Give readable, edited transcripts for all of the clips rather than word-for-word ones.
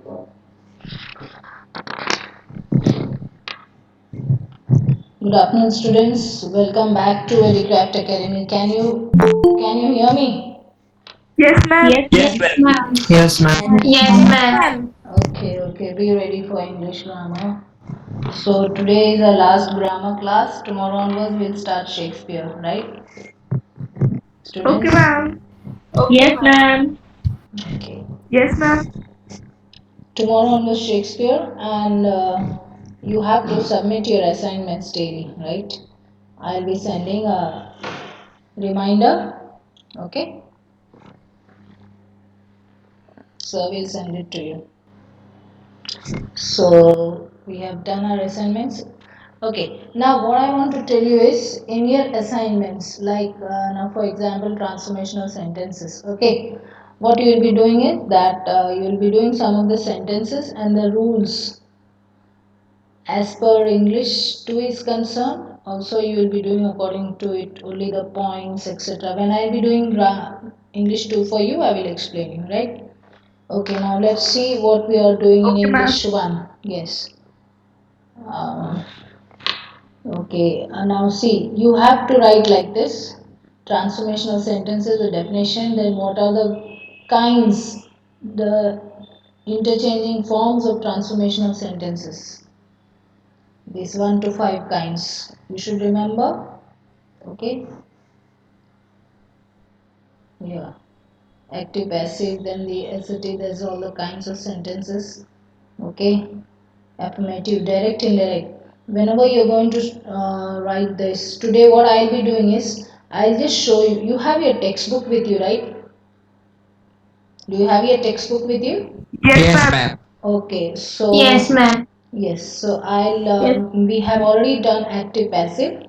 Good afternoon, students. Welcome back to Edicraft Academy. Can you hear me? Yes, ma'am. Yes, Yes, ma'am. ma'am. Yes, ma'am. Yes, Yes, ma'am. ma'am. Okay. Be ready for English grammar. So today is our last grammar class. Tomorrow onwards we'll start Shakespeare, right? Okay, Students? ma'am. Yes, ma'am. Okay. Yes, ma'am. Tomorrow onwards Shakespeare, and you have to submit your assignments daily, right? I'll be sending a reminder. Okay? So we'll send it to you. So we have done our assignments. Okay, now what I want to tell you is in your assignments, like now for example, transformational sentences. Okay, what you will be doing is that you will be doing some of the sentences and the rules as per English 2 is concerned. Also, you will be doing according to it only the points, etc. When I will be doing English 2 for you, I will explain you, right? Okay, now let's see what we are doing in Okay, ma'am. English 1. Yes. Um, okay, now see, you have to write like this transformational sentences, the definition, then what are the kinds, the interchanging forms of transformational sentences. These 1 to 5 kinds. You should remember. Okay, yeah. Active, passive, then the assertive, there's all the kinds of sentences. Okay, affirmative, direct, indirect. Whenever you're going to write this, today what I'll be doing is I'll just show you. You have your textbook with you, right? Do you have your textbook with you? Yes, Yes, ma'am. ma'am. Okay, Yes, so ma'am. yes, so I'll Yes. we have already done active, passive,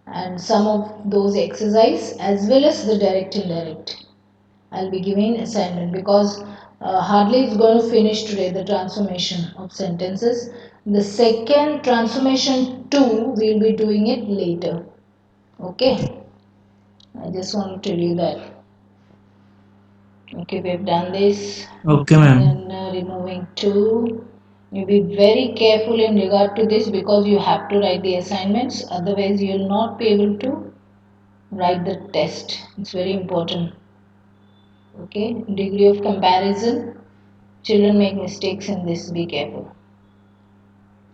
and some of those exercise as well as the direct, indirect. I'll be giving assignment because hardly it's going to finish today the transformation of sentences. The second transformation 2 we'll be doing it later. Okay, I just want to tell you that. Okay, we've done this. Okay, ma'am. Then removing 2. You be very careful in regard to this because you have to write the assignments. Otherwise, you will not be able to write the test. It's very important. Okay, degree of comparison. Children make mistakes in this, be careful.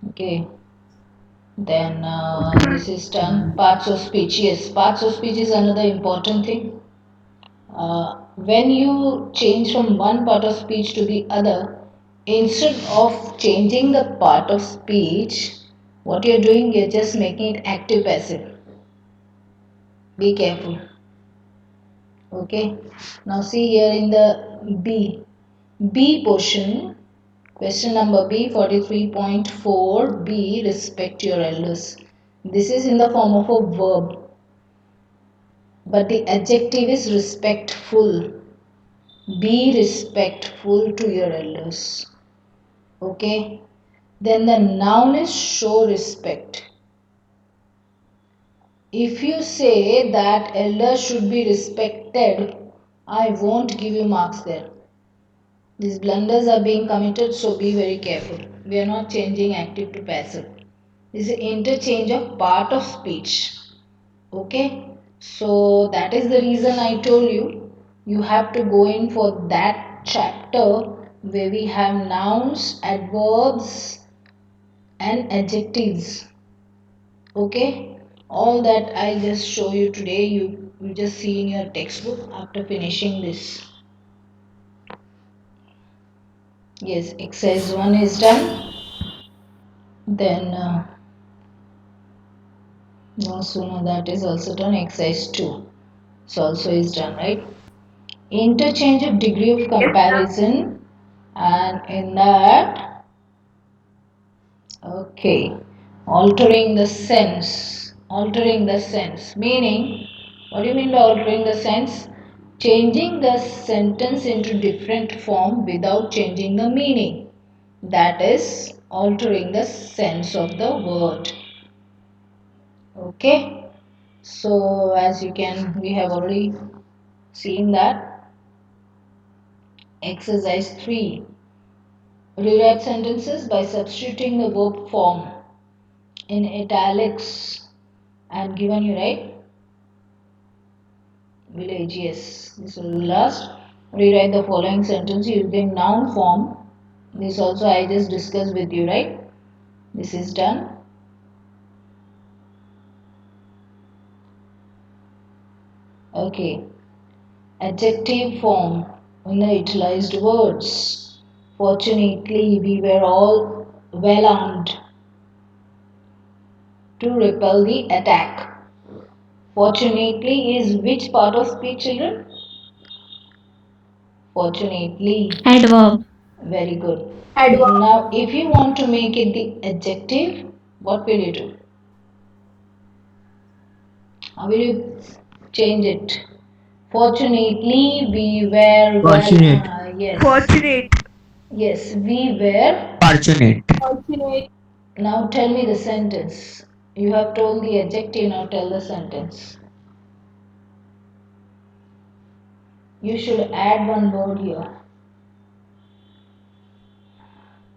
Okay, then Okay, ma'am. this is done. Parts of speech. Yes, parts of speech is another important thing. When you change from one part of speech to the other, instead of changing the part of speech, what you're doing, you're just making it active passive. Be careful. Okay, now see here in the B portion. Question number B 43.4 B, respect your elders. This is in the form of a verb, but the adjective is respectful. Be respectful to your elders. Okay. Then the noun is show respect. If you say that elders should be respected, I won't give you marks there. These blunders are being committed, so be very careful. We are not changing active to passive. This is interchange of part of speech. Okay, so that is the reason I told you you have to go in for that chapter where we have nouns, adverbs, and adjectives. Okay, all that I just show you today, you just see in your textbook after finishing this. Yes, exercise 1 is done. Then no sooner that is also done, exercise 2 so also is done, right? Interchange of degree of Yes, ma'am. comparison, and in that, okay, altering the sense, meaning, what do you mean by altering the sense? Changing the sentence into different form without changing the meaning, that is altering the sense of the word. Okay, so as you can, we have already seen that. Exercise 3, Rewrite sentences by substituting the verb form in italics and given you, right? Village, yes. This will be last. Rewrite the following sentence using noun form. This also I just discussed with you, right? This is done. Okay. Adjective form in the utilized words. Fortunately, we were all well armed to repel the attack. Fortunately is which part of speech, children? Fortunately. Adverb. Very good. Now, if you want to make it the adjective, what will you do? How will you change it? Fortunately, we were Fortunate. yes, Fortunate. yes, we were. Fortunate. Now tell me the sentence. You have told the adjective, now tell the sentence. You should add one word here.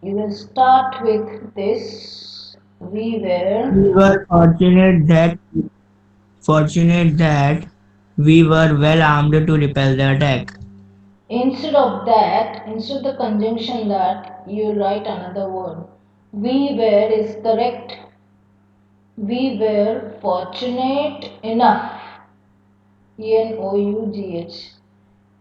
You will start with this. We were. We were fortunate that we were well armed to repel the attack. Instead of that, instead of the conjunction that, you write another word. We were is correct. We were fortunate enough. ENOUGH.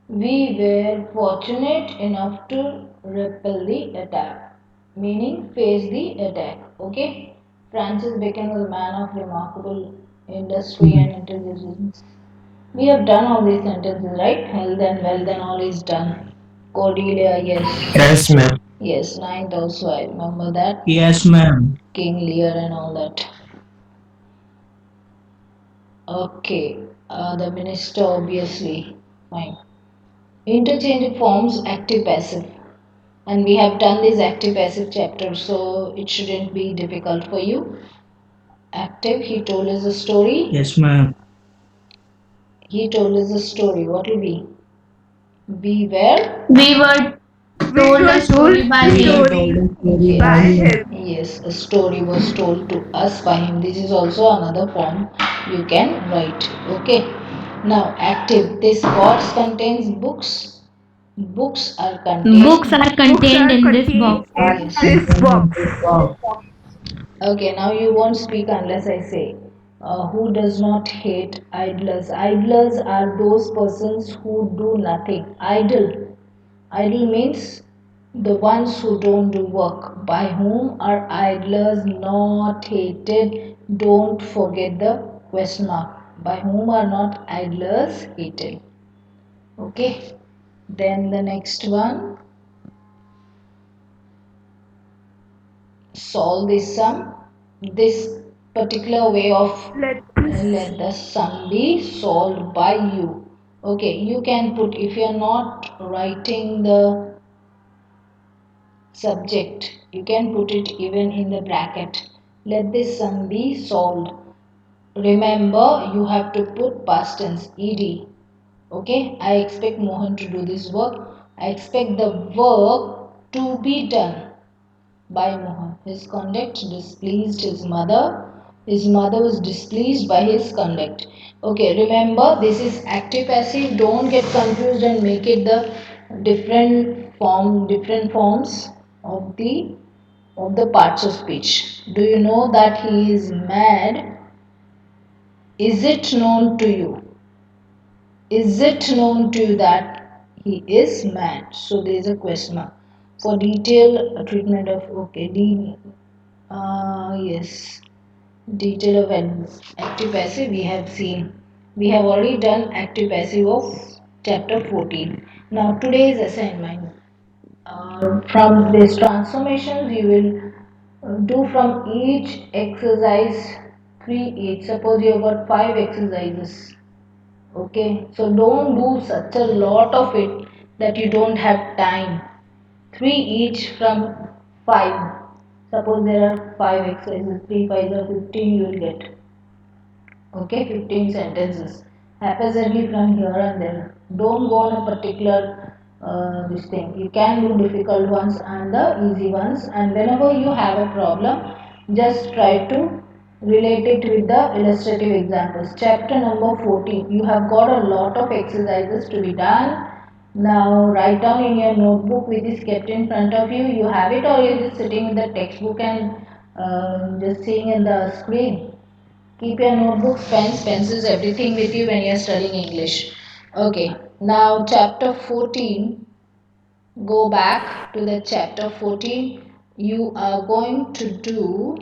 We were fortunate enough to repel the attack, meaning face the attack. Okay? Francis Bacon was a man of remarkable industry and intelligence. We have done all these sentences, right? Health and wealth and all is done. Cordelia, yes. Yes, ma'am. Yes, ninth also, I remember that. Yes, ma'am. King Lear and all that. Okay, the minister obviously. Fine. Interchange forms active passive. And we have done this active passive chapter, so it shouldn't be difficult for you. Active, he told us a story. Yes, ma'am. He told us a story. What will be? We were. We were We told a were told story by a We were him. told story a story by by Yes, him. him. yes, a story was told to us by him. This is also another form you can write. Okay. Now, active. This box contains books. Books are Books contained. are Books contained are in this contained box. in Yes. this box. Okay, now you won't speak unless I say. Who does not hate idlers? Idlers are those persons who do nothing. Idle. Idle means the ones who don't do work. By whom are idlers not hated? Don't forget the question mark. By whom are not idlers hated? Okay. Then the next one. Solve this sum. This particular way of Let this let the sum be solved by you. Okay, you can put, if you are not writing the subject, you can put it even in the bracket. Let this sum be solved. Remember, you have to put past tense ed. Okay, I expect Mohan to do this work. I expect the work to be done by Mohan. His conduct displeased his mother. His mother was displeased by his conduct. Okay, remember this is active passive. Don't get confused and make it the different forms of the parts of speech. Do you know that he is mad? Is it known to you? Is it known to you that he is mad? So there is a question mark. For detailed treatment of okay, yes, detail of active passive we have seen. We have already done active passive of chapter 14. Now today's assignment. From these transformations you will do from each exercise 3 each. Suppose you have got 5 exercises. Okay, so don't do such a lot of it that you don't have time. 3 each from 5. Suppose there are 5 exercises, 3 5 are 15 you will get. Okay, 15 sentences. Haphazardly from here and there. Don't go on a particular this thing. You can do difficult ones and the easy ones, and whenever you have a problem, just try to relate it with the illustrative examples. Chapter number 14. You have got a lot of exercises to be done. Now write down in your notebook which is kept in front of you. You have it, or you're just sitting with the textbook and just seeing in the screen. Keep your notebooks, pens, pencils, everything with you when you're studying English. Okay, now chapter 14. Go back to the chapter 14. You are going to do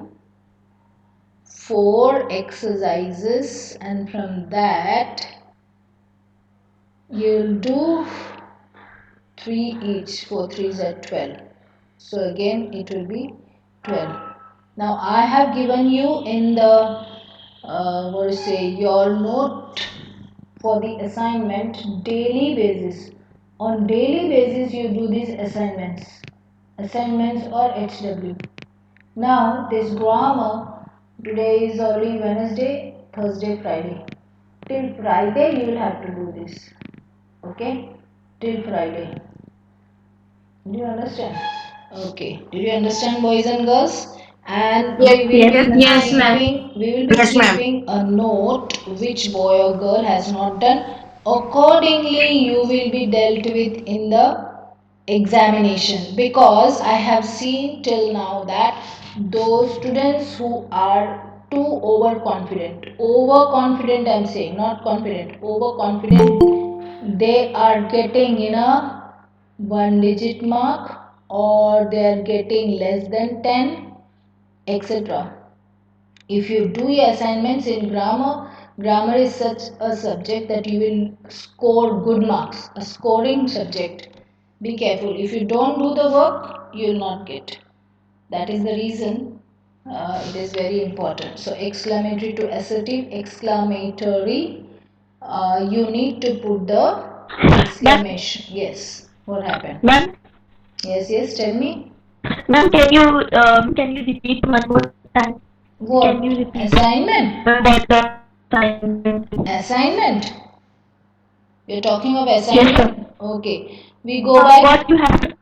4 exercises, and from that you'll do 3 each. 4 3s are 12. So again it will be 12. Now I have given you in the what to say, your note for the assignment daily basis. On daily basis you do these assignments or HW. Now this grammar, today is already Wednesday, Thursday, Friday. Till Friday you will have to do this. Okay? Till Friday. Do you understand? Okay. Do you understand, boys and girls? And Yes, we will yes, be ma'am. Yes, ma'am. we will be Yes, ma'am. keeping a note which boy or girl has not done. Accordingly, you will be dealt with in the examination, because I have seen till now that those students who are too overconfident, I'm saying, not confident, overconfident, they are getting in a 1 digit mark, or they are getting less than 10, etc. If you do your assignments in grammar, grammar is such a subject that you will score good marks, a scoring subject. Be careful. If you don't do the work, you will not get. That is the reason it is very important. So, exclamatory to assertive, exclamatory, you need to put the Ma'am, exclamation. Yes. What happened? ma'am, Yes, tell me. ma'am, can you repeat one more time? Can you What? repeat Assignment? the assignment? Assignment? You're talking of Yes, sir. assignment? Okay. We go by. What you have to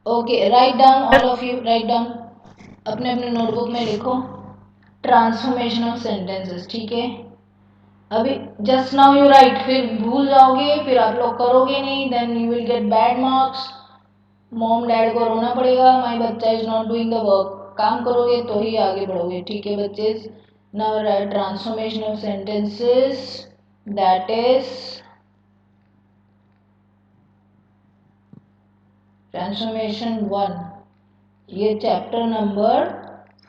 Okay, write down, all of you, write down. अपने अपने notebook में लिखो transformation of sentences, ठीक है? अभी just now you right, फिर भूल जाओगे, फिर आप लोग करोगे नहीं, then you will get bad marks, mom dad को रोना पड़ेगा, माई बच्चा is not doing the work. काम करोगे तो ही आगे बढ़ोगे, ठीक है बच्चे? Now right transformation of sentences, that is transformation 1. ये चैप्टर नंबर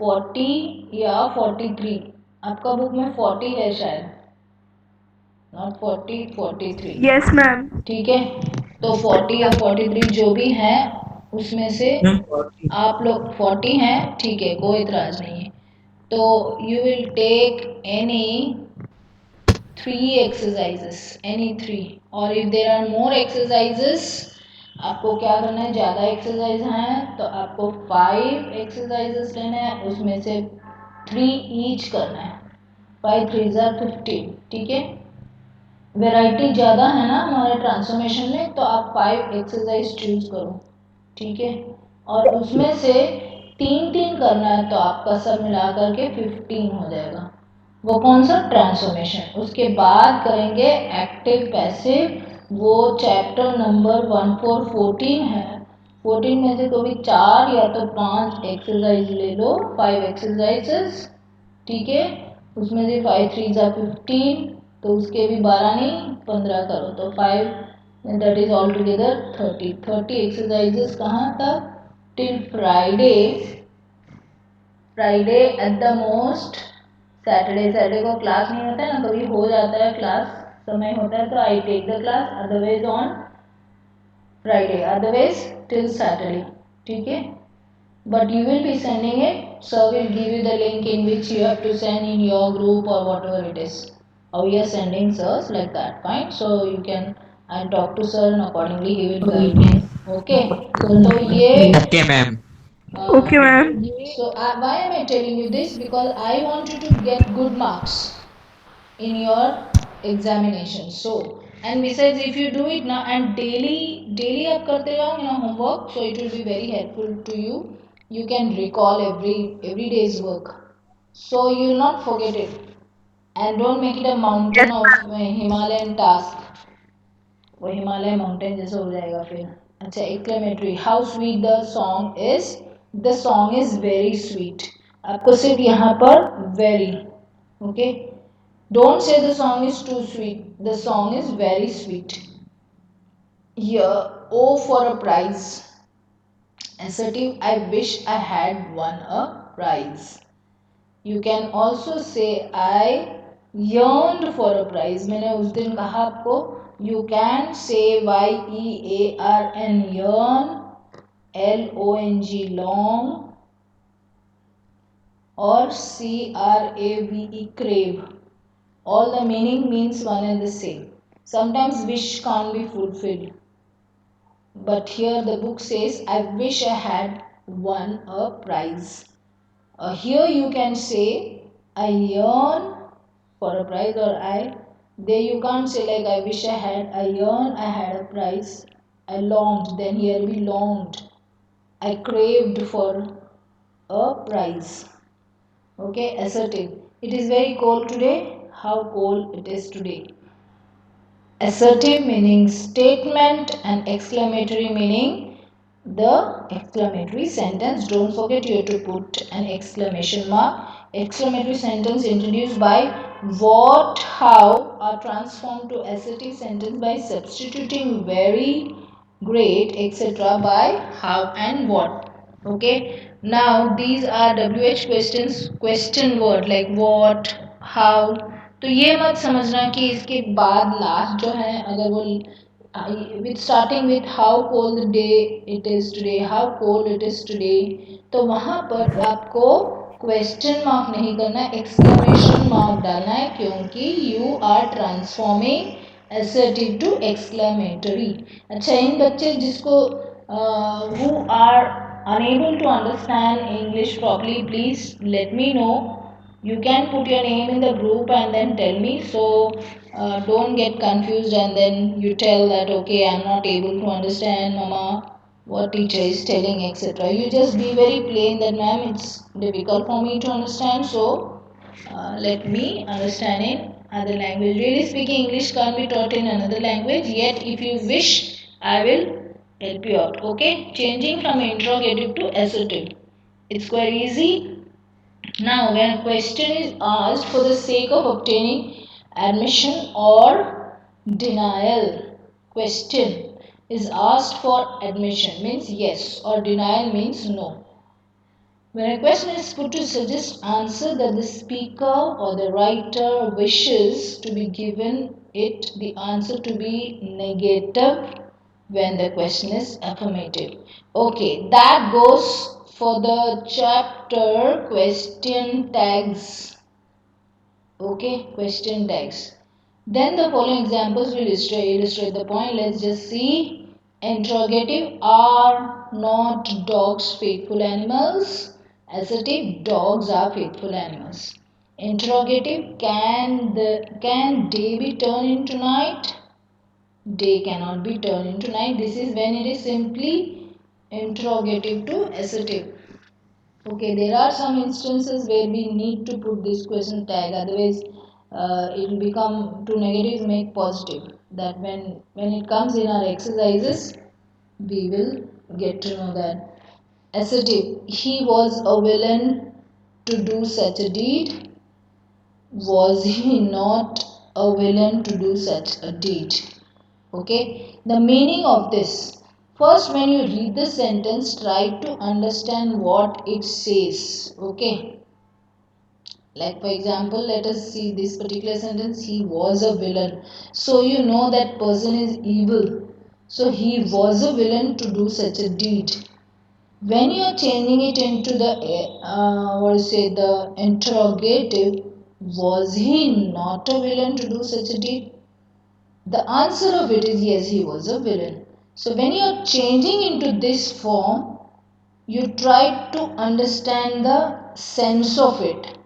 40 या 43, आपका बुक में 40 है शायद, नॉट 40, 43. Yes, ma'am. ठीक है, तो 40 या 43 जो भी है उसमें से आप लोग 40 हैं, ठीक है, कोई इतराज नहीं है. तो you will take any 3 exercises, any 3, और if there are more exercises, आपको क्या करना है, ज़्यादा एक्सरसाइज हैं तो आपको 5 एक्सरसाइजेस लेने हैं, उसमें से 3 ईच करना है. 5 3s are 15, ठीक है? वैरायटी ज़्यादा है ना हमारे ट्रांसफॉर्मेशन में, तो आप 5 एक्सरसाइज चूज करो, ठीक है? और उसमें से 3 करना है, तो आपका सब मिला करके 15 हो जाएगा. वो कौन सा? ट्रांसफॉर्मेशन. उसके बाद करेंगे एक्टिव पैसिव, वो चैप्टर नंबर 14 है. 14 में से कोई 4 या तो 5 एक्सरसाइज ले लो, 5 एक्सरसाइजेस, ठीक है? उसमें से 5 3s are 15, तो उसके भी 12 नहीं 15 करो, तो 5, that is all together 30 exercises. कहाँ तक? Till Friday. Friday at the most. Saturday को क्लास नहीं होता है ना, कभी हो जाता है क्लास, समय होता है तो I take the class, otherwise on Friday, otherwise till Saturday, ठीक है? But you will be sending it. Sir will give you the link in which you have to send in your group or whatever it is. Or we are sending sirs like that. Fine. So you can. I'll talk to sir and accordingly he will guide you. Okay. So ये. Okay, ma'am. Okay, ma'am. So why am I telling you this? Because I want you to get good marks in your examination. So And besides, if you do it now and daily आप करते जाओगे ना homework, so it will be very helpful to you. You can recall every day's work, so you will not forget it. And don't make it a mountain of Himalayan task. वो Himalaya mountain जैसा हो जाएगा फिर. अच्छा, exclamatory. How sweet the song is. The song is very sweet. आपको सिर्फ यहाँ पर very. Okay. Don't say the song is too sweet. The song is very sweet. Here, O for a prize. Assertive. I wish I had won a prize. You can also say I yearned for a prize. मैंने उस दिन कहा आपको. You can say YEARN yearn, LONG long, or CRAVE crave. All the meaning means one and the same. Sometimes wish can't be fulfilled. But here the book says, I wish I had won a prize. Here you can say, I yearn for a prize, or there you can't say like I wish I had, I yearn, I had a prize, I longed, then here we longed, I craved for a prize. Okay, assertive. It is very cold today. How cold it is today. Assertive meaning statement, and exclamatory meaning the exclamatory sentence. Don't forget you have to put an exclamation mark. Exclamatory sentence introduced by what, how are transformed to assertive sentence by substituting very, great, etc. by how and what. Okay. Now these are WH questions, question word like what, how. तो ये मत समझना कि इसके बाद last जो है अगर वो with starting with how cold the day it is today, how cold it is today, तो वहाँ पर आपको क्वेश्चन मार्क नहीं करना, एक्सक्लेमेशन मार्क डालना है, क्योंकि you are transforming assertive to exclamatory. अच्छा, इन बच्चे जिसको who are unable to understand English properly, please let me know. You can put your name in the group and then tell me, so don't get confused and then you tell that okay, I'm not able to understand mama what teacher is telling, etc. You just be very plain that ma'am, it's difficult for me to understand, so let me understand in other language. Really speaking, English can't be taught in another language, yet if you wish I will help you out. Okay, changing from interrogative to assertive, it's quite easy. Now, when a question is asked for the sake of obtaining admission or denial, question is asked for admission means yes, or denial means no. When a question is put to suggest answer that the speaker or the writer wishes to be given it the answer to be negative when the question is affirmative. Okay, that goes for the chapter question tags. Okay, question tags. Then the following examples will illustrate the point. Let's just see. Interrogative, are not dogs faithful animals? Assertive, dogs are faithful animals. Interrogative, can day be turned into night? Day cannot be turned into night. This is when it is simply interrogative to assertive. Okay, there are some instances where we need to put this question tag, otherwise it will become to negative make positive. That when it comes in our exercises, we will get to know that. Assertive, he was a villain to do such a deed. Was he not a villain to do such a deed? Okay, the meaning of this. First, when you read the sentence, try to understand what it says. Okay, like for example, let us see this particular sentence. He was a villain, so you know that person is evil, so he was a villain to do such a deed. When you are changing it into the the interrogative, was he not a villain to do such a deed? The answer of it is yes, he was a villain. So when you are changing into this form, you try to understand the sense of it.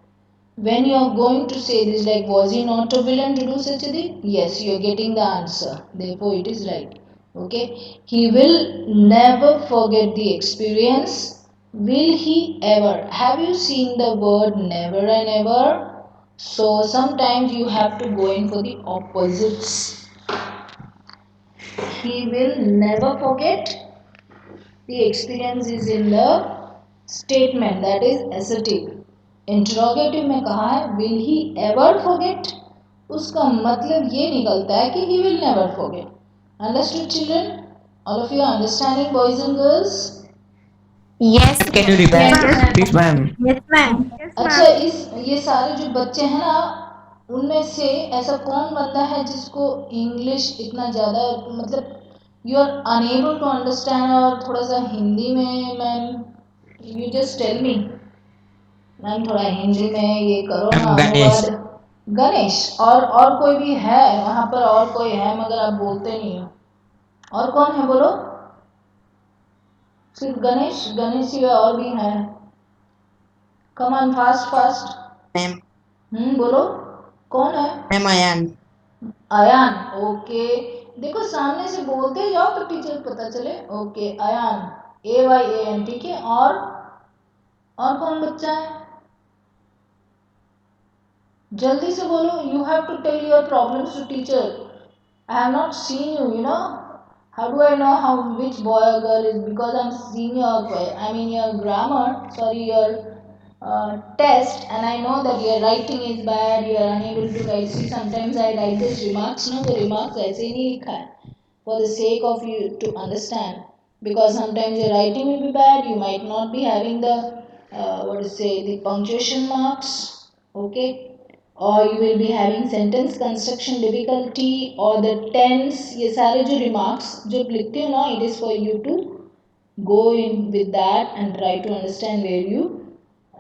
When you are going to say this, like, was he not a villain to do such a thing? Yes, you are getting the answer. Therefore, it is right. Okay. He will never forget the experience. Will he ever? Have you seen the word never and ever? So sometimes you have to go in for the opposites. He will never forget. The experience is in the statement, that is assertive. Interrogative में कहा है will he ever forget, उसका मतलब ये निकलता है कि he will never forget. Understood children? All of you understanding boys and girls? Yes, Can you ma'am. repeat, please, ma'am? Yes, ma'am. Yes, अच्छा, ma'am. इस ये सारे जो बच्चे हैं ना, उनमें से ऐसा कौन बंदा है जिसको इंग्लिश इतना ज़्यादा, मतलब you are unable to understand, और थोड़ा सा हिंदी में ma'am, you just tell me ma'am, थोड़ा हिंदी में ये करो ना गणेश. अनुवाद. गणेश. और कोई भी है वहाँ पर? और कोई है मगर आप बोलते नहीं हो. और कौन है बोलो? सिर्फ गणेश? गणेश सिवा और भी है? Come on, fast fast. Ma'am. बोलो. कौन है? Ma'am, Ayan. अयान. ओके. देखो सामने से बोलते जाओ तो टीचर पता चले. Okay Ayan, AYAN. ठीक है. और कौन बच्चा है? जल्दी से बोलो. You have to tell your problems to teacher. I have not seen you, you know. How do I know how which boy or girl is? Because I'm seeing your grammar, sorry, your test, and I know that your writing is bad. You are unable to write. See, sometimes I write these remarks. No, the remarks ऐसे ही नहीं लिखा है, for the sake of you to understand. Because sometimes your writing will be bad. You might not be having the what to say, the punctuation marks. Okay, or you will be having sentence construction difficulty or the tense. ये सारे जो remarks जो लिखते हो ना, it is for you to go in with that and try to understand where you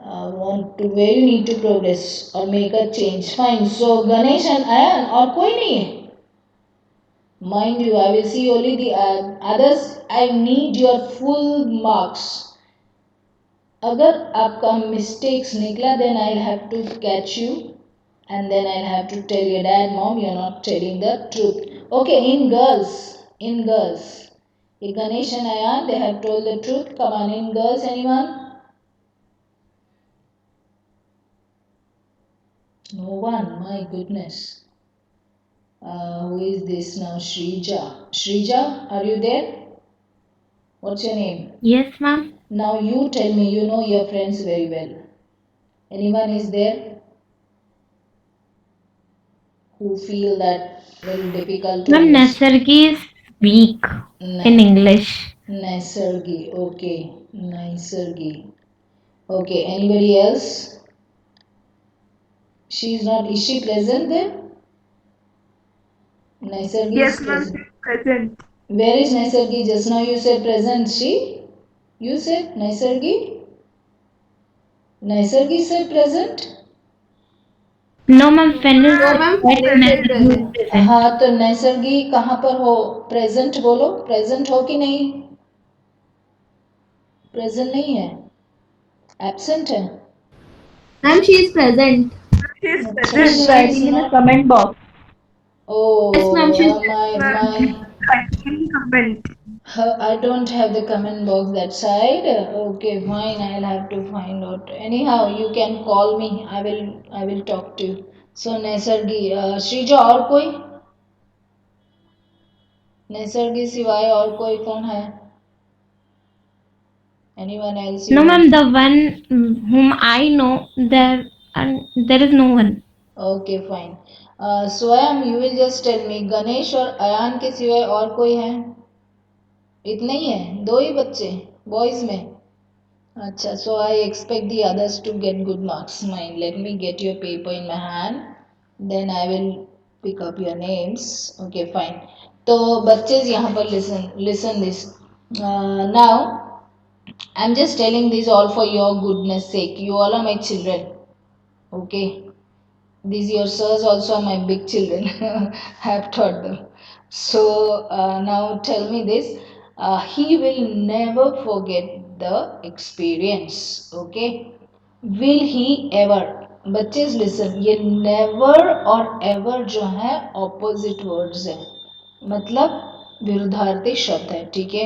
where you need to progress or make a change. Fine. So Ganesh and Ayan, और कोई नहीं है? Mind you, I will see only the others. I need your full marks. अगर आपका mistakes निकला, then I'll have to catch you. And then I'll have to tell your dad, mom, you're not telling the truth. Okay, in girls. If Ganesh and Ayan, they have told the truth. Come on, in girls, anyone? No one, my goodness. Who is this now? Shrija. Shrija, are you there? What's your name? Yes, ma'am. Now you tell me, you know your friends very well. Anyone is there who feel that very difficult to Ma'am, understand? Nasargi is weak in English. Naisargi. Okay. Naisargi. Okay. Anybody else? She is not. Is she present there? Naisargi Yes, is ma'am. present. Present. Where is Naisargi? Just now you said present. She? You said Naisargi? Naisargi said present? No, ma'am, Fen is No, ma'am. quite Present. present. हाँ, तो नैसर्गी कहाँ पर हो? Present बोलो. Present हो कि नहीं? Present नहीं है, एब्सेंट है. Ma'am, she is present. She is अच्छा, present. she is Writing in a not. comment box. Yes, ma'am, Oh, she's my. Writing comment. I don't have the comment box that side. Okay, fine. I'll have to find out. Anyhow, you can call me. I will talk to you. So नैसर्गी, Sreeja, और कोई? नैसर्गी सिवाय और कोई कौन है? Anyone else? No, ma'am, the one whom I know, there is no one. Okay, fine. स्वयं, you will just tell me, Ganesh और अयान के सिवाय और कोई है? इतने ही है, दो ही बच्चे बॉयज में. अच्छा, so I expect the others to get good marks. Mine. Let me get your paper in my hand. Then I will pick up your names. Okay, fine. तो बच्चे यहाँ पर listen this. Now I'm just telling this all for your goodness sake. You all are my children. Okay. These your sirs also are my big children. I have taught them. So now tell me this. He will never forget the experience. Okay. Will he ever? बच्चे listen, ये never और ever जो है opposite words है, मतलब विरुद्धार्थी शब्द है, ठीक है।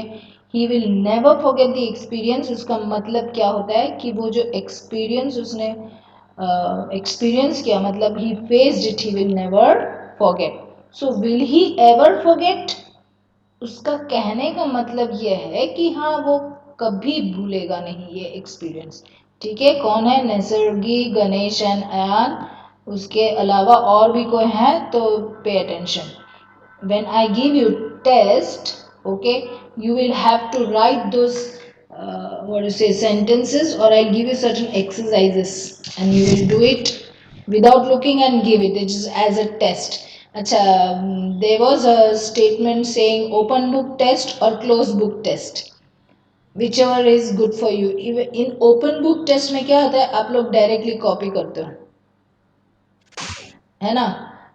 He will never forget the experience, इसका मतलब क्या होता है कि वो जो एक्सपीरियंस उसने एक्सपीरियंस किया, मतलब ही faced it, he will never forget. So will he ever forget, उसका कहने का मतलब यह है कि हाँ वो कभी भूलेगा नहीं ये एक्सपीरियंस, ठीक है। कौन है? निसर्गी, गणेश एंड अयान। उसके अलावा और भी कोई है तो pay attention. when I give you test, okay, you will have to write those what to say sentences, or I'll give you certain exercises and you will do it without looking and give it. It is as a test. Acha, there was a statement saying open book test or closed book test, whichever is good for you. In open book test में क्या होता है, आप लोग directly copy करते हो, है ना।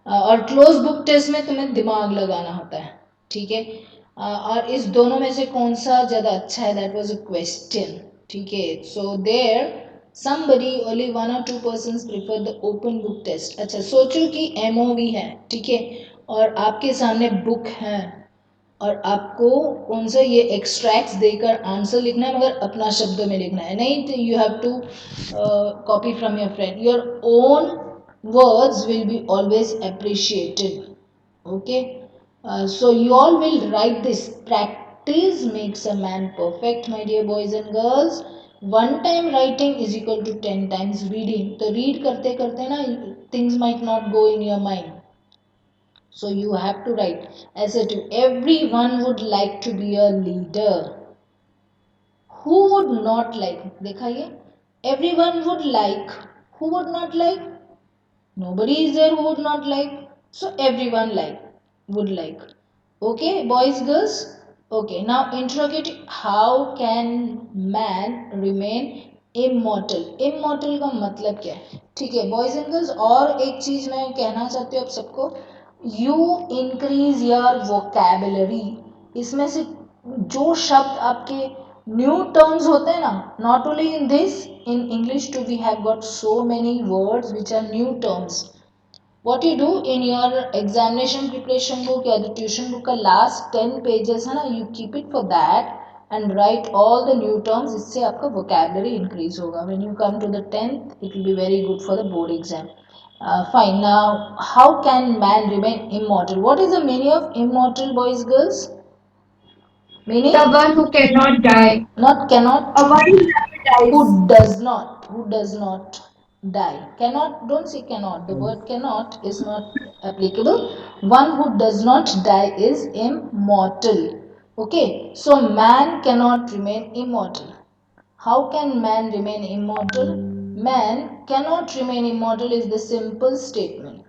और क्लोज बुक टेस्ट में तुम्हें दिमाग लगाना होता है, ठीक है। और इस दोनों में से कौन सा ज़्यादा अच्छा है, दैट वाज अ क्वेश्चन, ठीक है। So there somebody only 1 or 2 persons prefer the open book test। अच्छा, सोचो कि MOV है, ठीक है, और आपके सामने बुक है और आपको कौन सा ये एक्सट्रैक्ट्स देकर आंसर लिखना है, मगर अपना शब्दों में लिखना है, नहीं तो you have to copy from your friend. Your own words will be always appreciated, okay। So you all will write this. Practice makes a man perfect, my dear boys and girls। one time writing is equal to 10 times reading। तो read करते करते ना things might not go in your mind, so you have to write। assertive, everyone would like to be a leader। who would not like, देखा ये, everyone would like, who would not like, nobody is there who would not like, so everyone like, would like, okay boys, girls। okay, now interrogative, how can man remain immortal। immortal का मतलब क्या है, ठीक है boys and girls. और एक चीज मैं कहना चाहती हूँ आप सबको, यू इंक्रीज योर वोकैबुलरी। इसमें से जो शब्द आपके न्यू टर्म्स होते हैं ना, not only in this, in English too we have got so many words which are new terms। what you do in your examination preparation book या the tuition book का last 10 pages है ना, you keep it for that and write all the new terms। इससे आपका vocabulary increase होगा। when you come to the 10th it will be very good for the board exam। fine, now how can man remain immortal? what is the meaning of immortal, boys, girls? meaning The one who cannot die. not cannot, A one who never dies. who does not die, cannot, don't say cannot, the word cannot is not applicable। one who does not die is immortal, okay। so man cannot remain immortal। how can man remain immortal? Man cannot remain immortal is the simple statement,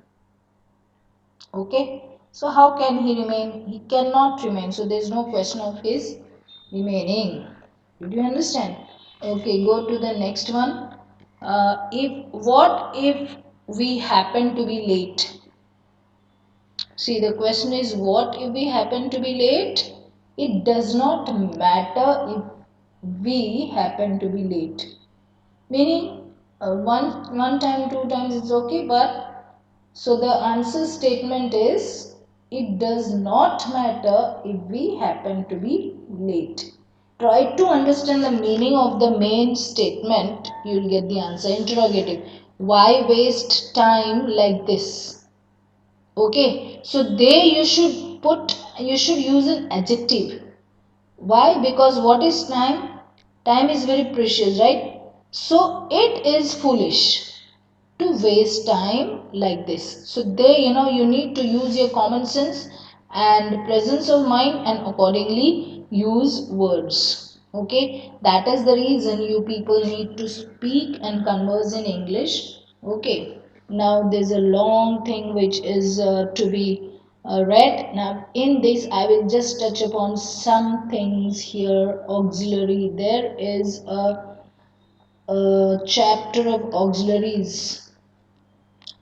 okay। so how can he remain? He cannot remain, so there is no question of his remaining। did you understand? okay, go to the next one। if we happen to be late? see, the question is what if we happen to be late? it does not matter if we happen to be late, meaning one time, two times it's okay, but so the answer statement is it does not matter if we happen to be late। try to understand the meaning of the main statement, you will get the answer। interrogative, why waste time like this? okay, so there you should use an adjective। why? because what is time? time is very precious, right? so it is foolish to waste time like this। so there, you need to use your common sense and presence of mind and accordingly use words, okay। that is the reason you people need to speak and converse in English, okay। now there's a long thing which is to be read। now in this I will just touch upon some things here। auxiliary, there is a chapter of auxiliaries,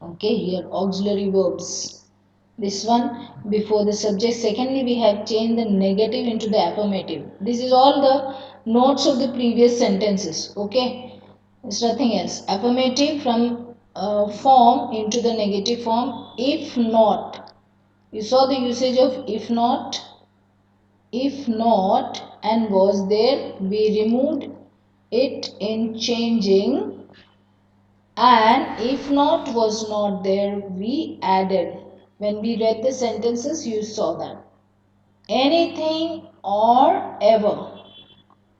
okay, here auxiliary verbs, this one before the subject। secondly, we have changed the negative into the affirmative। this is all the notes of the previous sentences, okay, it's nothing else। affirmative from form into the negative form. If not, you saw the usage of if not, and was there. We removed it in changing, and if not was not there, we added. When we read the sentences, you saw that. Anything or ever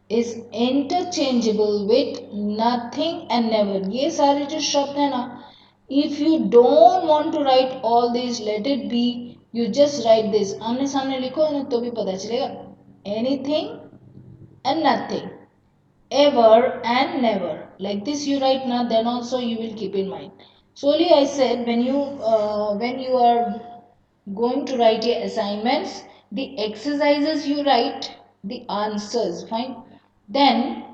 is interchangeable with nothing and never. ये सारे जो शब्द है ना, if you don't want to write all these, let it be, you just write this. आमने सामने लिखो ना तो भी पता चलेगा. Anything and nothing, ever and never. Like this you write now, then also you will keep in mind. Solely I said when you are going to write your assignments, the exercises you write, the answers, fine. Then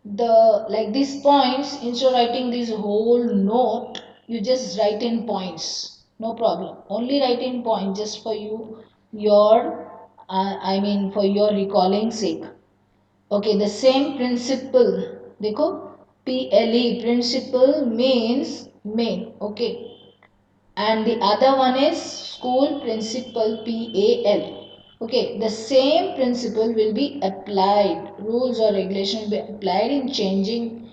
the like these points, instead of writing this whole note, you just write in points. No problem. Only write in points just for you, your for your recalling sake. Okay, the same principle. देखो PLE, principle means main. Okay, and the other one is school, principal, PAL. Okay, the same principle will be applied. Rules or regulation will be applied in changing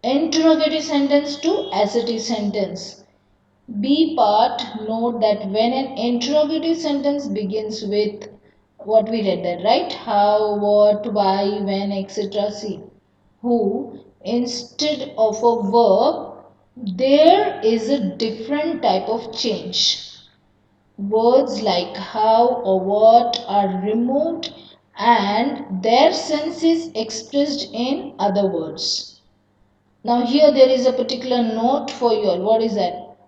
interrogative sentence to assertive sentence. B part, note that when an interrogative sentence begins with what we read there, right? How, what, why, when, etc. See, who, instead of a verb, there is a different type of change. Words like how or what are removed and their sense is expressed in other words. Now here there is a particular note for you all. What is that?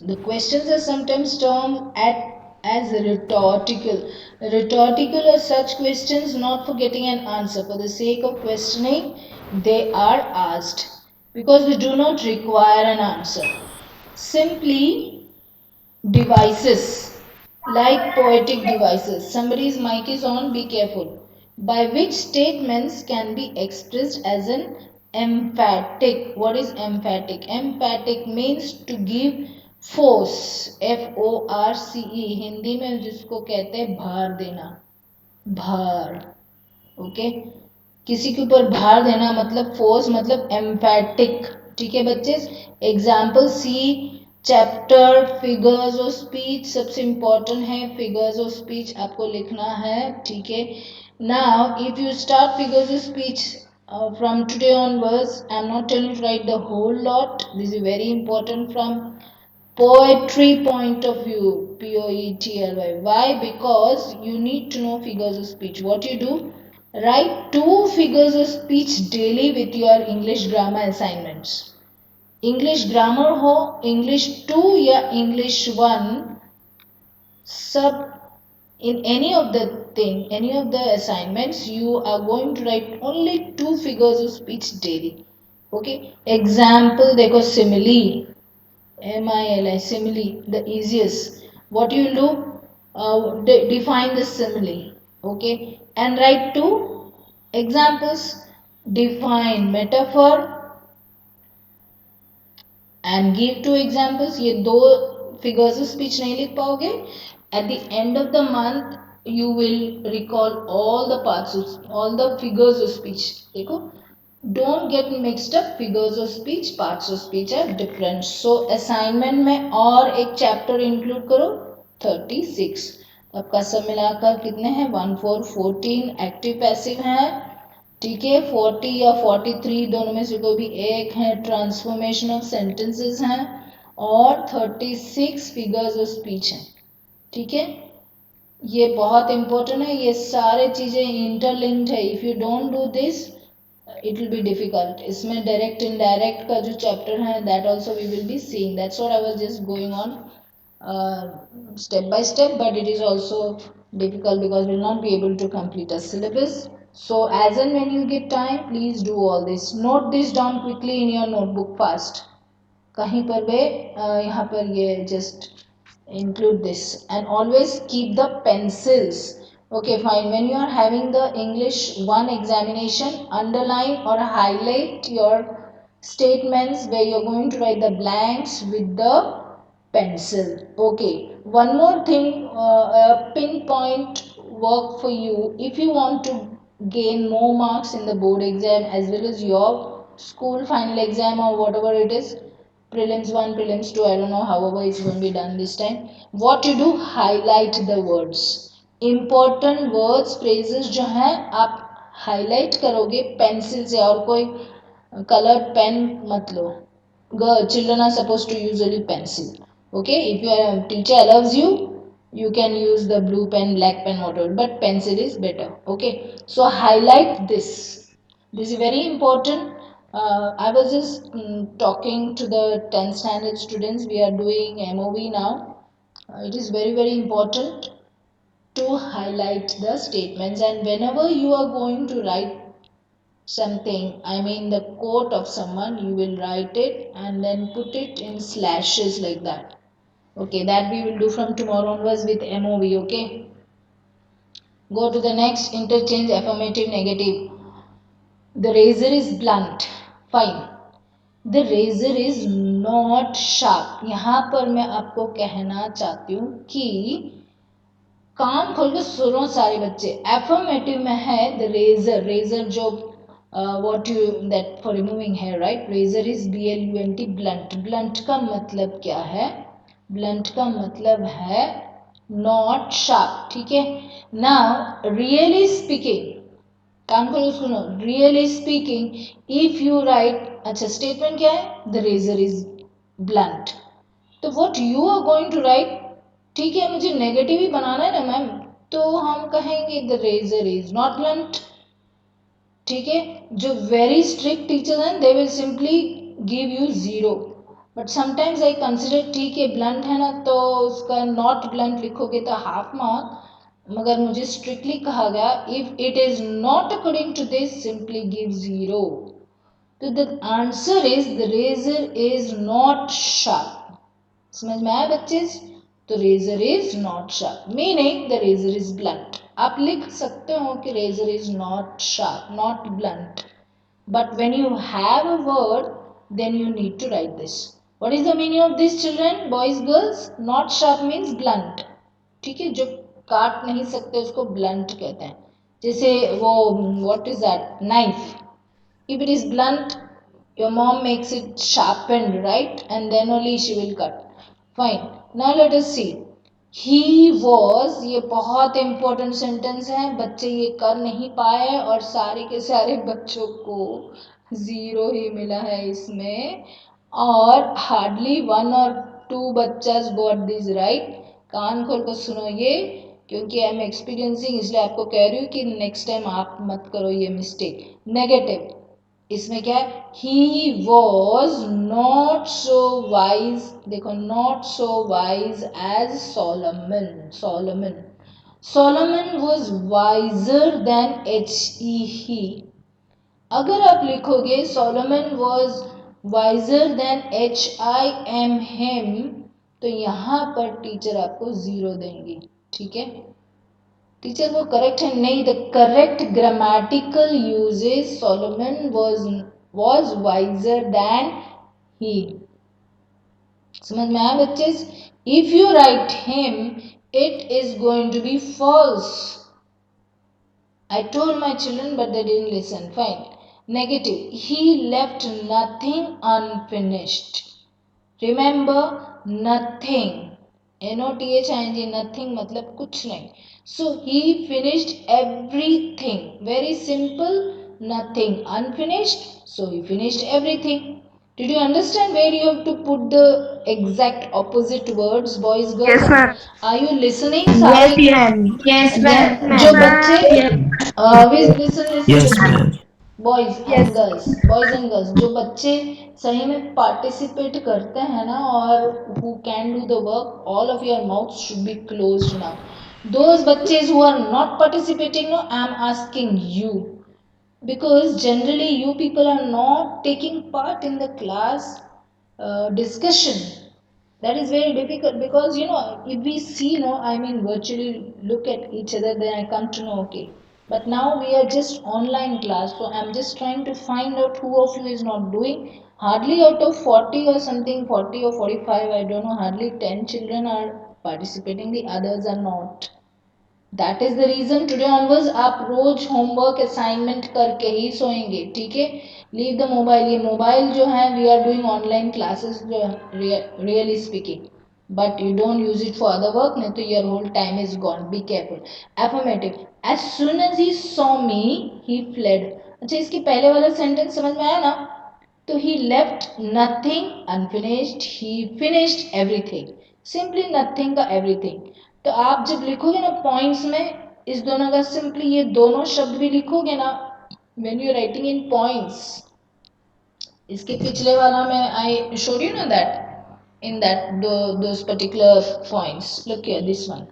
The questions are sometimes termed as rhetorical. Rhetorical are such questions not for getting an answer. For the sake of questioning, they are asked because they do not require an answer. Simply devices, like poetic devices. Somebody's mic is on, be careful. By which statements can be expressed as an emphatic. What is emphatic? Emphatic means to give force. FORCE. Hindi में जिसको कहते हैं भार देना. भार. Okay, किसी के ऊपर भार देना मतलब फोर्स, मतलब एम्फैटिक. ठीक है बच्चे. Example see chapter figures of speech. सबसे इंपॉर्टेंट है फिगर्स ऑफ स्पीच, आपको लिखना है. ठीक है. Now if you start figures of speech from today onwards, I am not telling you to write the whole lot. This is very important from poetry point of view. POETRY. Why? Because you need to know figures of speech. What you do? Write 2 figures of speech daily with your English grammar assignments. English grammar हो, English 2 या English 1, सब in any of the assignments, you are going to write only 2 figures of speech daily. Okay. Example देखो simile. MILI, simile, the easiest. What you do? Define the simile. Okay, and write 2 examples. Define metaphor and give 2 examples. ये 2 figures of speech नहीं लिख पाओगे. At the end of the month, you will recall all the parts of all the figures of speech. देखो, don't get mixed up. Figures of speech, parts of speech are different. So assignment में और एक chapter include करो. 36. आपका सब मिलाकर कितने हैं? 1 4 14. एक्टिव पैसिव हैं. ठीक है. 40 या 43 दोनों में से कोई भी एक है. ट्रांसफॉर्मेशन ऑफ सेंटेंसेस हैं और 36 फिगर्स ऑफ स्पीच हैं. ठीक है. ये बहुत इंपॉर्टेंट है. ये सारे चीजें इंटरलिंक्ड है. If you don't do this it will be difficult. इसमें डायरेक्ट इनडायरेक्ट का जो चैप्टर है that also we will be seeing. That's what I was just going on step by step, but it is also difficult because we will not be able to complete a syllabus. So as and when you get time, please do all this. Note this down quickly in your notebook fast. कहीं पर भी यहाँ पर ये just include this and always keep the pencils. Okay, fine. When you are having the English 1 examination, underline or highlight your statements where you're going to write the blanks with the pencil. Okay, one more thing, pinpoint work for you. If you want to gain more marks in the board exam as well as your school final exam or whatever it is, prelims 1, prelims 2, I don't know, however it's going to be done this time, what you do, highlight the words. important words phrases जो हैं आप highlight करोगे pencil से, और कोई colored pen मत लो. Children are supposed to usually pencil. Okay, if your teacher allows you, you can use the blue pen, black pen, whatever, but pencil is better. Okay, so highlight this. This is very important. I was just talking to the 10th standard students. We are doing MOV now. It is very, very important to highlight the statements, and whenever you are going to write something, I mean the quote of someone, you will write it and then put it in slashes like that. Okay, that we will do from tomorrow onwards with MOV. Okay, go to the next, interchange affirmative negative. The razor is blunt. Fine. The razor is not sharp. यहाँ पर मैं आपको कहना चाहती हूँ कि कान खोल के सुनो सारे बच्चे. एफर्मेटिव में है द रेजर. रेजर जो what you that for removing hair, right. Razor is BLUNT, blunt. Blunt का मतलब क्या है? ब्लंट का मतलब है नॉट शार्प. ठीक है. नाउ रियली स्पीकिंग, कान खोलो सुनो. Really speaking, if you write, अच्छा स्टेटमेंट क्या है? The razor is blunt. तो what you are going to write, ठीक है, मुझे नेगेटिव ही बनाना है ना मैम, तो हम कहेंगे the razor is not blunt. ठीक है. जो वेरी स्ट्रिक्ट टीचर्स हैं, they will simply give you 0. But sometimes I consider, ठीक है ब्लंट है ना, तो उसका नॉट ब्लंट लिखोगे तो हाफ मार्क. मगर मुझे स्ट्रिक्टली कहा गया, if it is not according to this, simply give 0. तो the answer is the razor is not sharp. समझ में आया बच्चे? तो razor is not sharp meaning the razor is blunt. आप लिख सकते हो कि razor is not sharp, not blunt, but when you have a word, then you need to write this. What is the meaning of this children, boys girls? Not sharp means blunt. ठीक है, जो काट नहीं सकते उसको blunt कहते हैं. जैसे वो what is that, knife. If it is blunt, your mom makes it sharpened, right? And then only she will cut. Fine. Now let us see. He was, ये बहुत important sentence है. बच्चे ये कर नहीं पाए और सारे के सारे बच्चों को 0 ही मिला है इसमें. और hardly 1 or 2 बच्चास got this right. कान खोल कर सुनो ये, क्योंकि आई एम एक्सपीरियंसिंग, इसलिए आपको कह रही हूँ कि नेक्स्ट टाइम आप मत करो ये मिस्टेक. नेगेटिव, इसमें क्या है? He was not so wise. देखो, not so wise as Solomon. Solomon, Solomon was wiser than he. अगर आप लिखोगे Solomon was wiser than HIM, तो यहां पर टीचर आपको 0 देंगी. ठीक है. टीचर वो करेक्ट है? नहीं. The correct grammatical uses, Solomon was wiser than he. समझ में आया बच्चे? If you write him, it is going to be false. I told my children but they didn't listen. Fine. Negative, he left nothing unfinished. Remember, nothing, NOTHING, nothing मतलब कुछ नहीं. So he finished everything. Very simple. Nothing unfinished, so he finished everything. Did you understand where you have to put the exact opposite words, boys, girls? Yes, ma'am. Are you listening? Yes, ma'am. Yes, ma'am. जो बच्चे listen Yes, to me. ma'am. Boys and girls, boys and girls, जो बच्चे सही में participate करते हैं ना, और who can do the work, all of your mouth should be closed now. Those बच्चेज who are not participating, no, I am asking you, because generally you people are not taking part in the class discussion. That is very difficult, because if we see, no, I mean virtually look at each other, then I come to know, okay, But now we are just online class, so I'm just trying to find out who of you is not doing. Hardly out of 40 or something, 40 or 45, I don't know, hardly 10 children are participating, the others are not. That is the reason today onwards आप रोज homework assignment करके ही सोएंगे, ठीक है? Leave the mobile, ये mobile जो है we are doing online classes जो really speaking, but you don't use it for other work, नहीं तो your whole time is gone, be careful. Affirmative, as soon as he saw me he fled. अच्छा, इसके पहले वाला sentence समझ में आया ना? तो he left nothing unfinished, he finished everything. Simply nothing का एवरीथिंग. तो आप जब लिखोगे ना पॉइंट्स में, इस दोनों का सिंपली ये दोनों शब्द भी लिखोगे ना, when you writing in points. इसके पिछले वाला में I showed you know that in that those particular points. Look here, this one.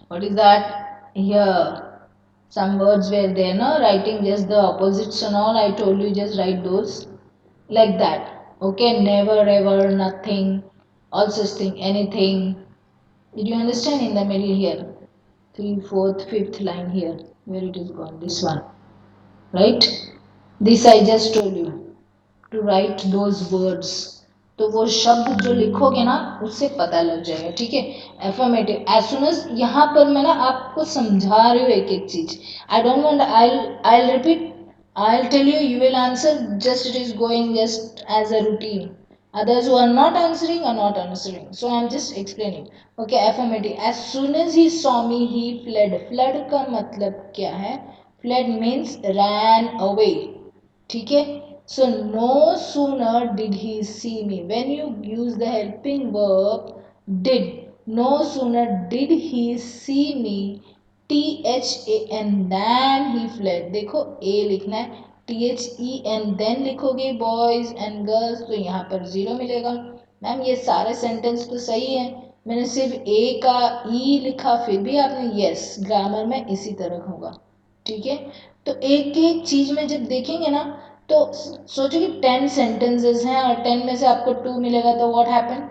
What is that? Here some words were there, no? Writing just the opposites and all. I told you just write those like that. Okay, never, ever, nothing, all such thing, anything. Did you understand in the middle here? 3, 4th, 5th line here, where it is gone, this one, right? This I just told you to write those words. तो वो शब्द जो लिखोगे ना उससे पता लग जाएगा, ठीक है? एफर्मेटिव, एज सुन एज, यहाँ पर मैं ना आपको समझा रही हूँ एक एक चीज. I don't want, I'll repeat, I'll tell you, you will answer, just it is going just as a routine. Others who are not answering are not answering, so I'm just explaining. Okay, affirmative, as soon as he saw me he fled. Fled का मतलब क्या है? Fled means ran away, ठीक है? So no sooner did he see me. When you use the helping verb did, no sooner did he see me, THAN, then he fled. देखो A लिखना है, THEN then लिखोगे boys and girls, तो यहाँ पर 0 मिलेगा. मैम ये सारे सेंटेंस तो सही है, मैंने सिर्फ A का E लिखा, फिर भी आपने यस, ग्रामर में इसी तरह होगा, ठीक है? तो एक एक चीज में जब देखेंगे ना, तो सोचो कि 10 सेंटेंसेस हैं और 10 में से आपको 2 मिलेगा, तो व्हाट हैपन,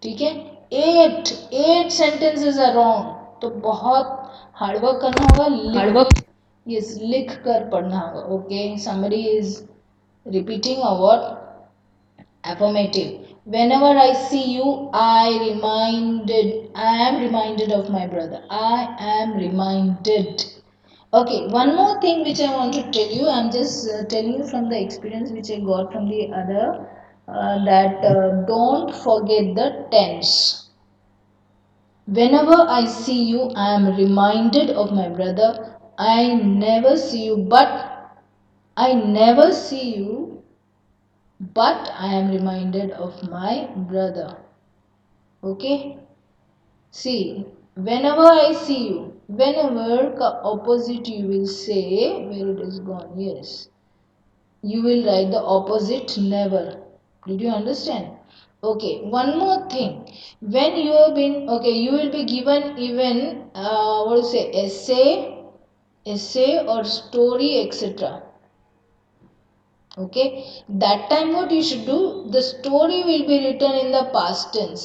ठीक है? 8 सेंटेंसेस आर रॉन्ग, तो बहुत हार्डवर्क करना होगा, हार्डवर्क, यस, लिख कर पढ़ना होगा. ओके, समबडी इज रिपीटिंग और what? Affirmative. Whenever I see you, I am reminded of my brother. I am reminded. Okay, one more thing which I want to tell you. I'm just telling you from the experience which I got from the other, that don't forget the tense. Whenever I see you, I am reminded of my brother. I never see you, but I never see you, but I am reminded of my brother. Okay, see, whenever I see you, whenever का opposite you will say, where it is gone, yes, you will write the opposite never. Did you understand? Okay, one more thing, when you have been, okay, you will be given even what to say, essay or story, etc. Okay, that time what you should do, the story will be written in the past tense.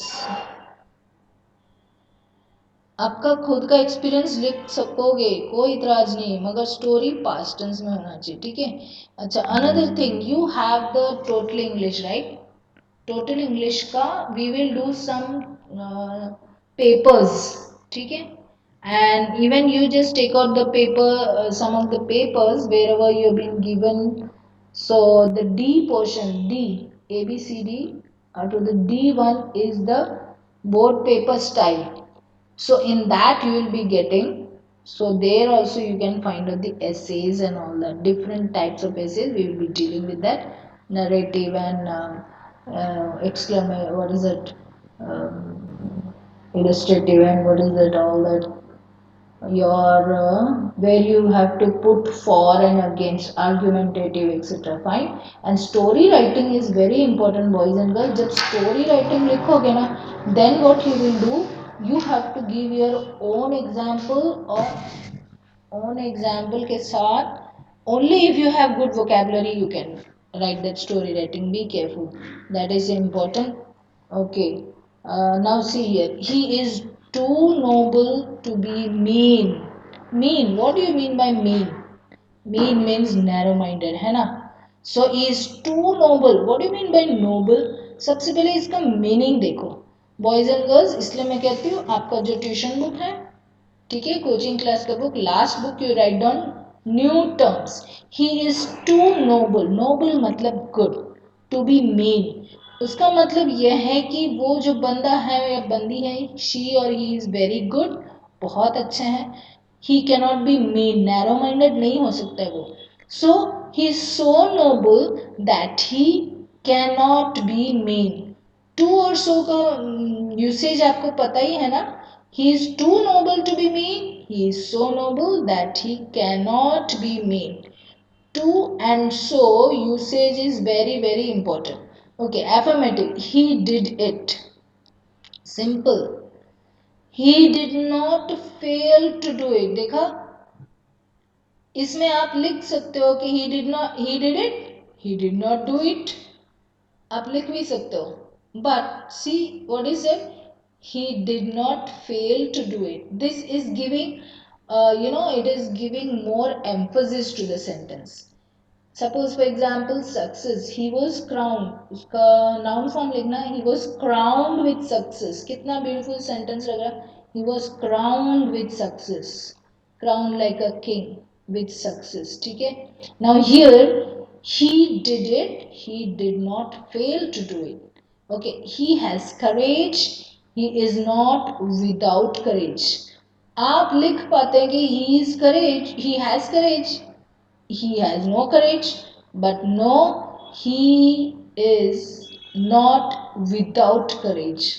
आपका खुद का experience लिख सकोगे, कोई इतराज नहीं, मगर story past tense में होना चाहिए, ठीक है? अच्छा, another thing, you have the total English, right? Total English का we will do some papers, ठीक है? And even you just take out the paper, some of the papers wherever you have been given. So the D portion, D, A, B, C, D, out of the D1 is the board paper style. So in that you will be getting, so there also you can find out the essays and all that, different types of essays. We will be dealing with that, narrative and exclamation, what is it, illustrative, and what is that, all that, your where you have to put for and against, argumentative, etc. Fine. And story writing is very important, boys and girls. जब story writing लिखोगे ना, then what you will do, you have to give your own example, or own example के साथ, only if you have good vocabulary you can write that story writing. Be careful, that is important. Okay, now see here, he is too noble to be mean. Mean, what do you mean by mean? Mean means narrow minded, है ना? So he is too noble. What do you mean by noble? सबसे पहले इसका meaning देखो boys and girls, इसलिए मैं कहती हूँ आपका जो ट्यूशन बुक है, ठीक है, कोचिंग क्लास का book, last book you write down new terms. He is too noble. Noble मतलब गुड. टू बी मीन, उसका मतलब यह है कि वो जो बंदा है या बंदी है, शी और ही इज वेरी गुड, बहुत अच्छे हैं. He cannot be mean, narrow minded नहीं हो सकता है वो. So he is so noble that he cannot be mean. Too और सो का यूसेज आपको पता ही है ना. He is too noble to be mean. He is so noble that he cannot be mean. To and so usage is very very important. Okay, affirmative. He did it. Simple. He did not fail to do it. देखा, इसमें आप लिख सकते हो कि he did not, he did it, he did not do it. आप लिख भी सकते हो. But see what is it? He did not fail to do it. This is giving, it is giving more emphasis to the sentence. Suppose for example success, he was crowned, उसका noun form लिखना है, he was crowned with success. कितना beautiful sentence लग रहा है. He was crowned with success. Crowned like a king with success. ठीक है. Now here he did it, he did not fail to do it. Okay, he has courage, he is not without courage. आप लिख पाते हैं कि he is courage, he has courage, he has no courage, but no, he is not without courage.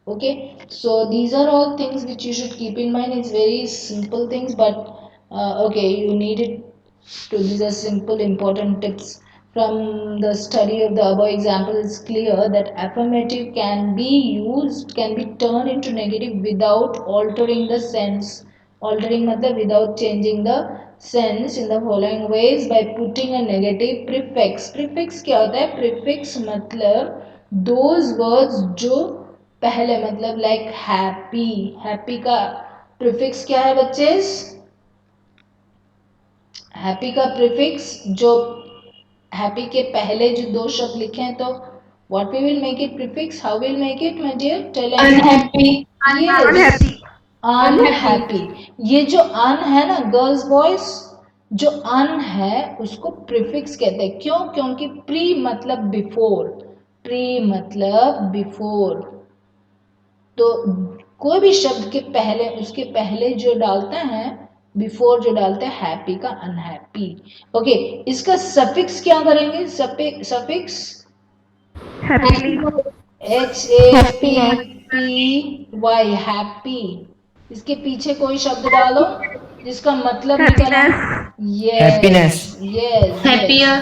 Okay, so these are all things which you should keep in mind. It's very simple things, but okay, you need it to. These are simple important tips. From the study of the above example, it's clear that affirmative can be used, can be turned into negative without altering the sense. Altering matlab without changing the sense in the following ways: by putting a negative prefix. Prefix क्या होता है? Prefix मतलब those words जो पहले, मतलब like happy. Happy का prefix क्या है बच्चे? हैप्पी का प्रीफिक्स जो हैप्पी के पहले जो दो शब्द लिखे हैं, तो what we will make it prefix, how will make it my dear, tell us. Unhappy. Yes, unhappy. ये जो अन है ना गर्ल्स बॉयज, जो अन है उसको प्रीफिक्स कहते हैं. क्यों? क्योंकि प्री मतलब बिफोर. प्री मतलब बिफोर. तो कोई भी शब्द के पहले, उसके पहले जो डालते हैं, बिफोर जो डालते हैं, हैप्पी का अनहैप्पी. ओके, इसका सफिक्स क्या करेंगे? Suffix HAPPY, happy. इसके पीछे कोई शब्द डालो जिसका मतलब निकला. Happiness. यस. Happier.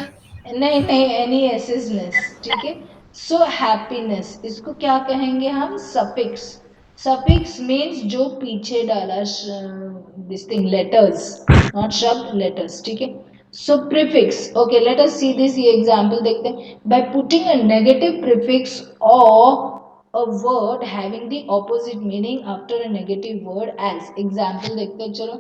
नहीं नहीं, एनी एसेसनेस. ठीक है. सो हैप्पीनेस, इसको क्या कहेंगे हम? सफिक्स. सफिक्स मीन्स जो पीछे डाला, दिस थिंग, लेटर्स, नॉट शब्द, लेटर्स. ठीक है. So prefix. Okay, let us see this. ये एग्जांपल देखते हैं. By putting a negative prefix और a word having the opposite meaning after a negative word as. Example देखते हैं. चलो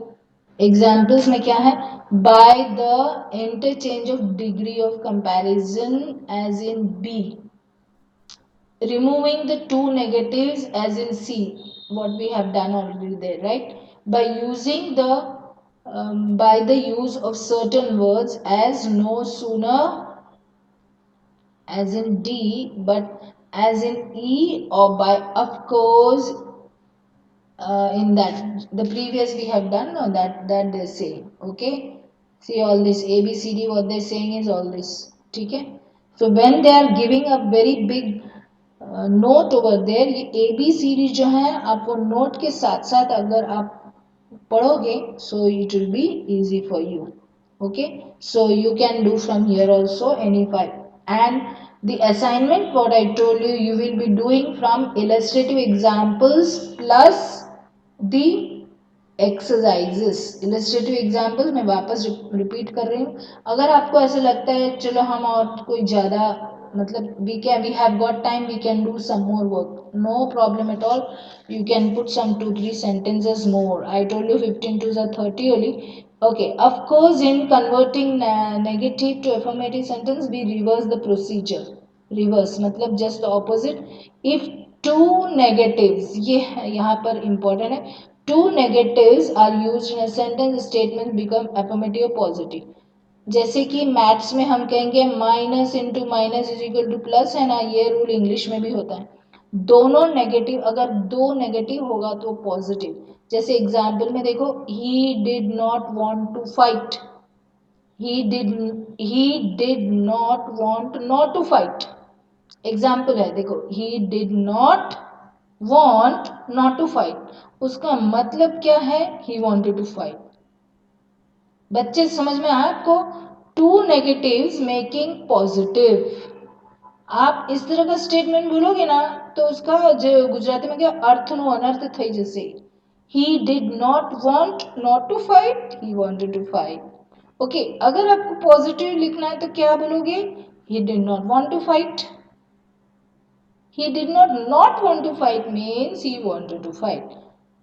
एग्जाम्पल्स में क्या है? By the interchange of degree of comparison as in B, removing the two negatives as in C, what we have done already there, right? By using the by the use of certain words as no sooner as in D but as in E, or by of course in that the previous we have done, no, that they say. Okay, see all this ABCD, what they saying is all this. ठीक है. So when they are giving a very big note over there, ये ABCD जो है आप वो note के साथ साथ अगर आप पढ़ोगे, so it will be easy for you. Okay, so you can do from here also any five. And the assignment what I told you, you will be doing from illustrative examples plus the exercises. illustrative examples मैं वापस repeat कर रही हूँ. अगर आपको ऐसा लगता है चलो हम और कोई ज़्यादा मतलब we have got time, we can do some more work, no problem at all. You can put some 2 3 sentences more. I told you 15 to the 30 only. Okay, of course in converting negative to affirmative sentence we reverse the procedure. Reverse मतलब just opposite. If two negatives, ये यहाँ पर important है, two negatives are used in a sentence statement become affirmative positive. जैसे कि maths में हम कहेंगे minus into minus is equal to plus, है ना, ये रूल इंग्लिश में भी होता है. दोनों नेगेटिव, अगर दो नेगेटिव होगा तो पॉजिटिव. जैसे एग्जाम्पल में देखो, he did not want to fight. he did not want not to fight. Example है, देखो, he did not want not to fight. उसका मतलब क्या है? he wanted to fight. बच्चे समझ में आया आपको? Two negatives making positive. आप इस तरह का स्टेटमेंट बोलोगे ना तो उसका जो गुजराती में क्या अर्थ नो अनर्थ થઈ જશે. he did not want not to fight, he wanted to fight. Okay, अगर आपको पॉजिटिव लिखना है तो क्या बोलोगे? he did not want to fight. He did not want to fight means he wanted to fight.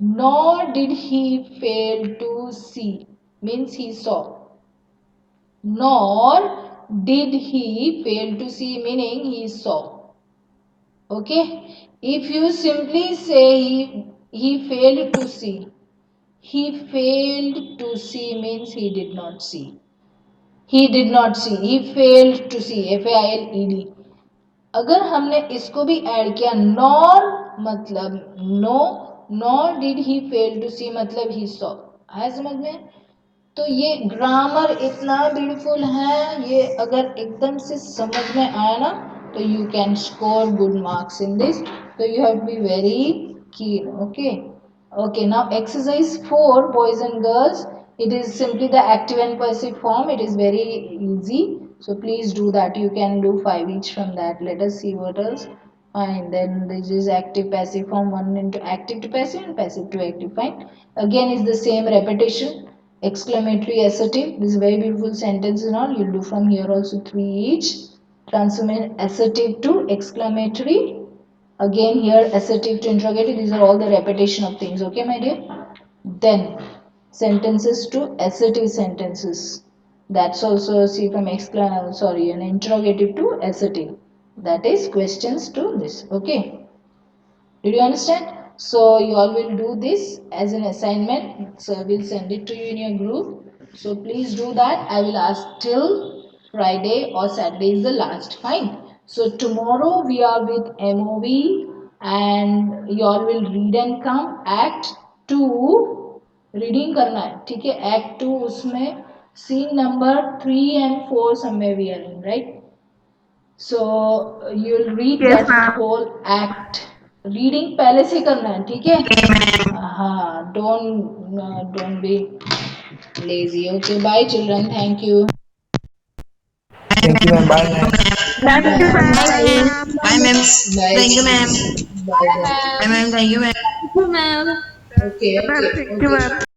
Nor did he fail to see means he saw. Nor did he fail to see meaning he saw. Okay, if you simply say he failed to see, he failed to see means he did not see. He did not see, he failed to see, FAILED. अगर हमने इसको भी add किया, nor मतलब no, nor did he fail to see मतलब he saw, है समझ में? तो ये ग्रामर इतना ब्यूटीफुल है, ये अगर एकदम से समझ में आया ना तो you can score good marks in this. तो you have to be very keen. Okay. Okay, now exercise 4, boys and girls. It is simply the active and passive form. It is very easy. So please do that. You can do 5 each from that. Let us see what else. Fine. Then this is active passive form, 1 into active to passive and passive to active. Fine. Again is the same repetition. Exclamatory assertive. This is very beautiful sentence and all. You'll do from here also 3 each. Transform assertive to exclamatory. Again here assertive to interrogative. These are all the repetition of things. Okay my dear. Then sentences to assertive sentences. That's also see from an interrogative to assertive. That is questions to this. Okay. Did you understand? So you all will do this as an assignment. So I will send it to you in your group. So please do that. I will ask till Friday or Saturday is the last. Fine. So tomorrow we are with MOV and you all will read and come. Act 2 reading करना है, ठीक है. Act 2 उसमें scene number 3 and 4 somewhere we are in, right? So you'll read Yes, that ma'am. whole act. Reading पहले से करना है, ठीक है. हाँ, don't be lazy. Okay, bye children. Thank you. Thank you, ma'am. Bye, ma'am. Thank you, Bye. ma'am. Bye, ma'am. Bye. Thank you, ma'am. Bye. Bye, ma'am. Thank you, ma'am. Thank you, ma'am. Okay, Ma'am, okay, thank you, okay. ma'am.